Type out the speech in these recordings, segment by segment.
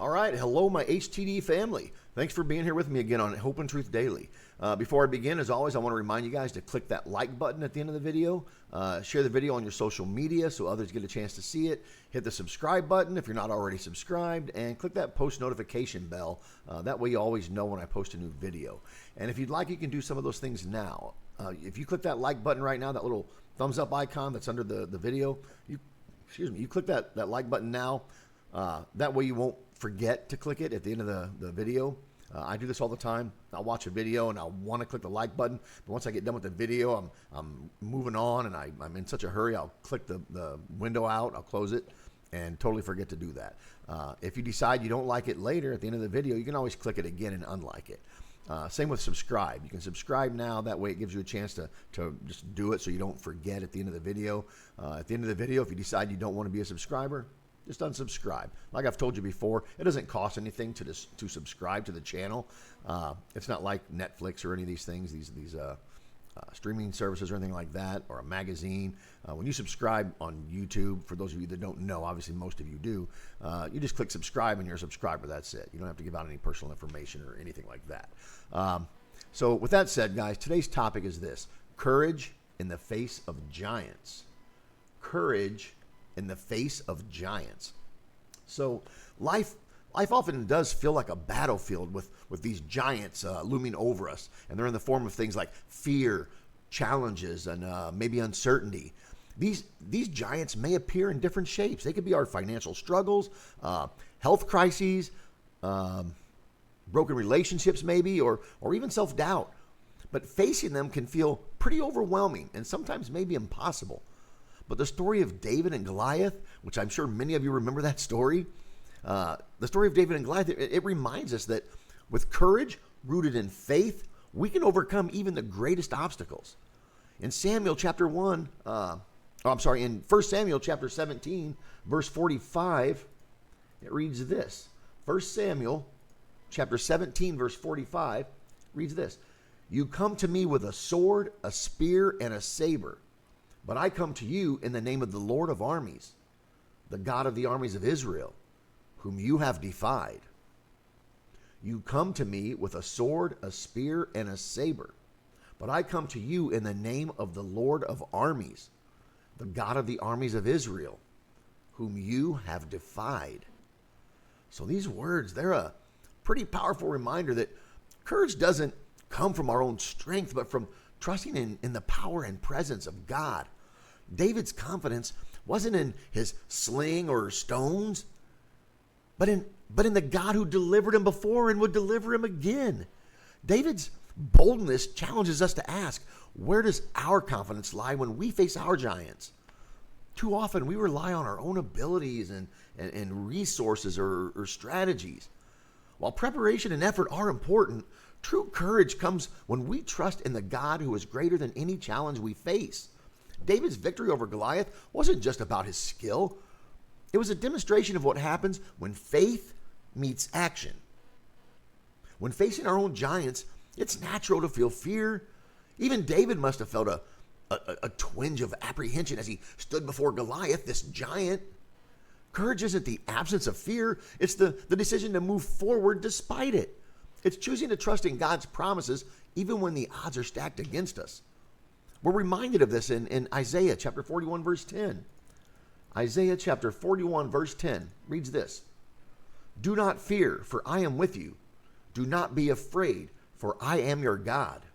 All right, hello my HTD family. Thanks for being here with me again on Hope and Truth Daily. Before I begin, as always, I want to remind you guys to click that like button at the end of the video. Share the video on your social media so others get a chance to see it. Hit the subscribe button if you're not already subscribed, and click that post notification bell. That way you always know when I post a new video. And if you'd like, you can do some of those things now. If you click that like button right now, that little thumbs up icon that's under the video, you click that like button now. That way you won't forget to click it at the end of the video. I do this all the time. I'll watch a video and I'll want to click the like button, but once I get done with the video, I'm moving on, and I'm in such a hurry, I'll click the window out, I'll close it, and totally forget to do that. If you decide you don't like it later at the end of the video, you can always click it again and unlike it. Same with subscribe. You can subscribe now. That way it gives you a chance to just do it so you don't forget at the end of the video. At the end of the video, if you decide you don't want to be a subscriber, just unsubscribe. Like I've told you before, it doesn't cost anything to subscribe to the channel. It's not like Netflix or any of these things, these streaming services or anything like that, or a magazine. When you subscribe on YouTube, for those of you that don't know, obviously most of you do, you just click subscribe and you're a subscriber. That's it. You don't have to give out any personal information or anything like that. So with that said, guys, today's topic is this: courage in the face of giants. Courage in the face of giants. So life often does feel like a battlefield with these giants looming over us, and they're in the form of things like fear, challenges, and maybe uncertainty. These giants may appear in different shapes. They could be our financial struggles, health crises, broken relationships maybe, or even self-doubt. But facing them can feel pretty overwhelming and sometimes maybe impossible. But the story of David and Goliath, which I'm sure many of you remember that story, the story of David and Goliath, it reminds us that with courage rooted in faith, we can overcome even the greatest obstacles. In in 1 Samuel chapter 17, verse 45, it reads this. 1 Samuel chapter 17, verse 45 reads this: "You come to me with a sword, a spear, and a saber. But I come to you in the name of the Lord of armies, the God of the armies of Israel, whom you have defied. You come to me with a sword, a spear, and a saber. But I come to you in the name of the Lord of armies, the God of the armies of Israel, whom you have defied." So these words, they're a pretty powerful reminder that courage doesn't come from our own strength, but from trusting in the power and presence of God. David's confidence wasn't in his sling or stones, but in the God who delivered him before and would deliver him again. David's boldness challenges us to ask, where does our confidence lie when we face our giants? Too often we rely on our own abilities and resources or strategies. While preparation and effort are important, true courage comes when we trust in the God who is greater than any challenge we face. David's victory over Goliath wasn't just about his skill. It was a demonstration of what happens when faith meets action. When facing our own giants, it's natural to feel fear. Even David must have felt a twinge of apprehension as he stood before Goliath, this giant. Courage isn't the absence of fear. It's the decision to move forward despite it. It's choosing to trust in God's promises even when the odds are stacked against us. We're reminded of this in Isaiah chapter 41, verse 10. Isaiah chapter 41, verse 10 reads this: "Do not fear, for I am with you. Do not be afraid, for I am your God.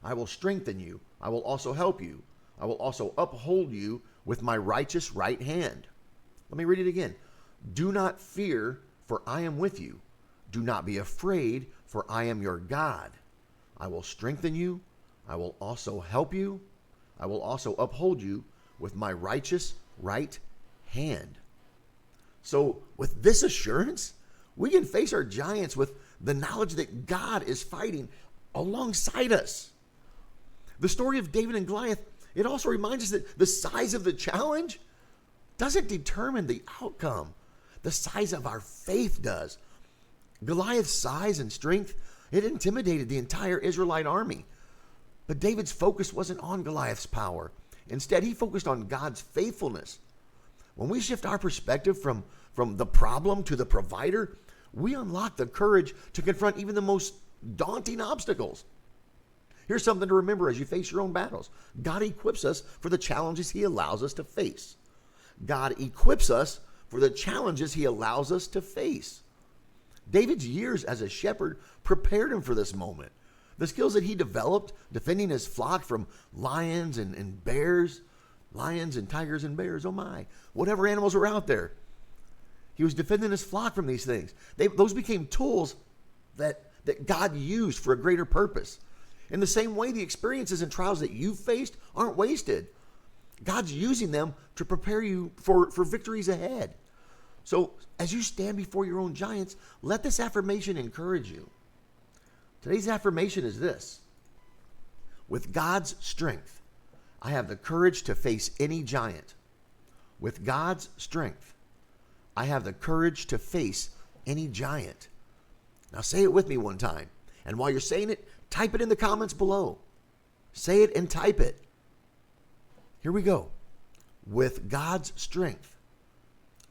I will strengthen you. I will also help you. I will also uphold you with my righteous right hand." Let me read it again. "Do not fear, for I am with you. Do not be afraid, for I am your God. I will strengthen you. I will also help you. I will also uphold you with my righteous right hand." So with this assurance, we can face our giants with the knowledge that God is fighting alongside us. The story of David and Goliath, it also reminds us that the size of the challenge doesn't determine the outcome. The size of our faith does. Goliath's size and strength, it intimidated the entire Israelite army. But David's focus wasn't on Goliath's power. Instead, he focused on God's faithfulness. When we shift our perspective from from the problem to the provider, we unlock the courage to confront even the most daunting obstacles. Here's something to remember as you face your own battles. God equips us for the challenges he allows us to face. God equips us for the challenges he allows us to face. David's years as a shepherd prepared him for this moment. The skills that he developed defending his flock from lions and bears, lions and tigers and bears, oh my, whatever animals were out there. He was defending his flock from these things. Those became tools that God used for a greater purpose. In the same way, the experiences and trials that you've faced aren't wasted. God's using them to prepare you for victories ahead. So as you stand before your own giants, let this affirmation encourage you. Today's affirmation is this: with God's strength, I have the courage to face any giant. With God's strength, I have the courage to face any giant. Now say it with me one time. And while you're saying it, type it in the comments below. Say it and type it. Here we go. With God's strength,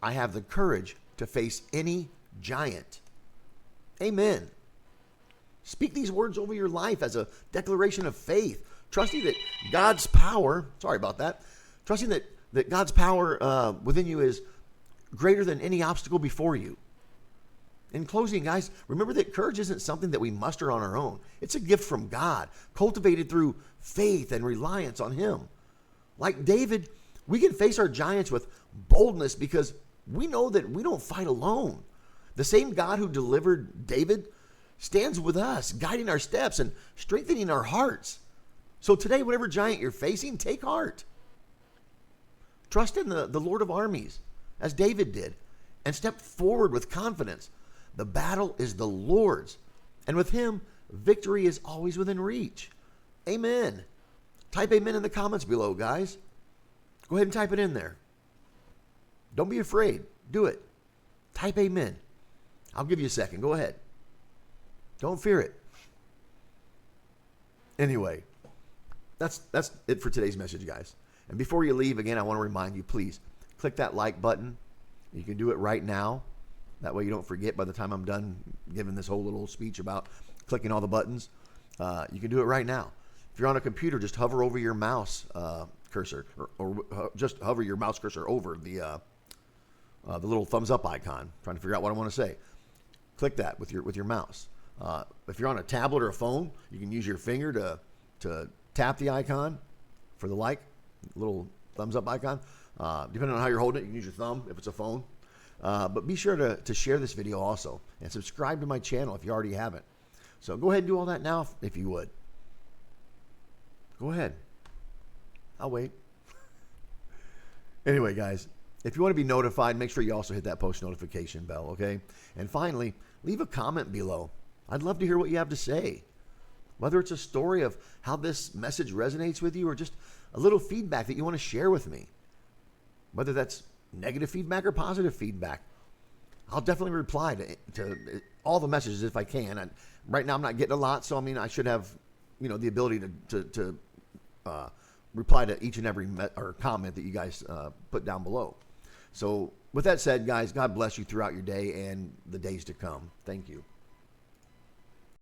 I have the courage to face any giant. Amen. Speak these words over your life as a declaration of faith, trusting that God's power, trusting that God's power within you is greater than any obstacle before you. In closing, guys, remember that courage isn't something that we muster on our own. It's a gift from God, cultivated through faith and reliance on him. Like David, we can face our giants with boldness because we know that we don't fight alone. The same God who delivered David stands with us, guiding our steps and strengthening our hearts. So today, whatever giant you're facing, take heart. Trust in the Lord of armies, as David did, and step forward with confidence. The battle is the Lord's, and with him, victory is always within reach. Amen. Type amen in the comments below, guys. Go ahead and type it in there. Don't be afraid. Do it. Type amen. I'll give you a second. Go ahead. Don't fear it. Anyway, that's it for today's message, guys. And before you leave, again, I want to remind you, please, click that like button. You can do it right now. That way you don't forget by the time I'm done giving this whole little speech about clicking all the buttons. You can do it right now. If you're on a computer, just hover over your mouse cursor, or just hover your mouse cursor over the little thumbs up icon. Trying to figure out what I want to say. Click that with your mouse. If you're on a tablet or a phone, you can use your finger to tap the icon for the little thumbs up icon. Depending on how you're holding it, you can use your thumb if it's a phone. But be sure to share this video also and subscribe to my channel if you already haven't. So go ahead and do all that now if you would. Go ahead. I'll wait. Anyway, guys, if you want to be notified, make sure you also hit that post notification bell, okay? And finally, leave a comment below. I'd love to hear what you have to say. Whether it's a story of how this message resonates with you or just a little feedback that you want to share with me. Whether that's negative feedback or positive feedback, I'll definitely reply to all the messages if I can. Right now I'm not getting a lot, so I should have the ability to reply to each and every comment that you guys put down below. So with that said, guys, God bless you throughout your day and the days to come. Thank you.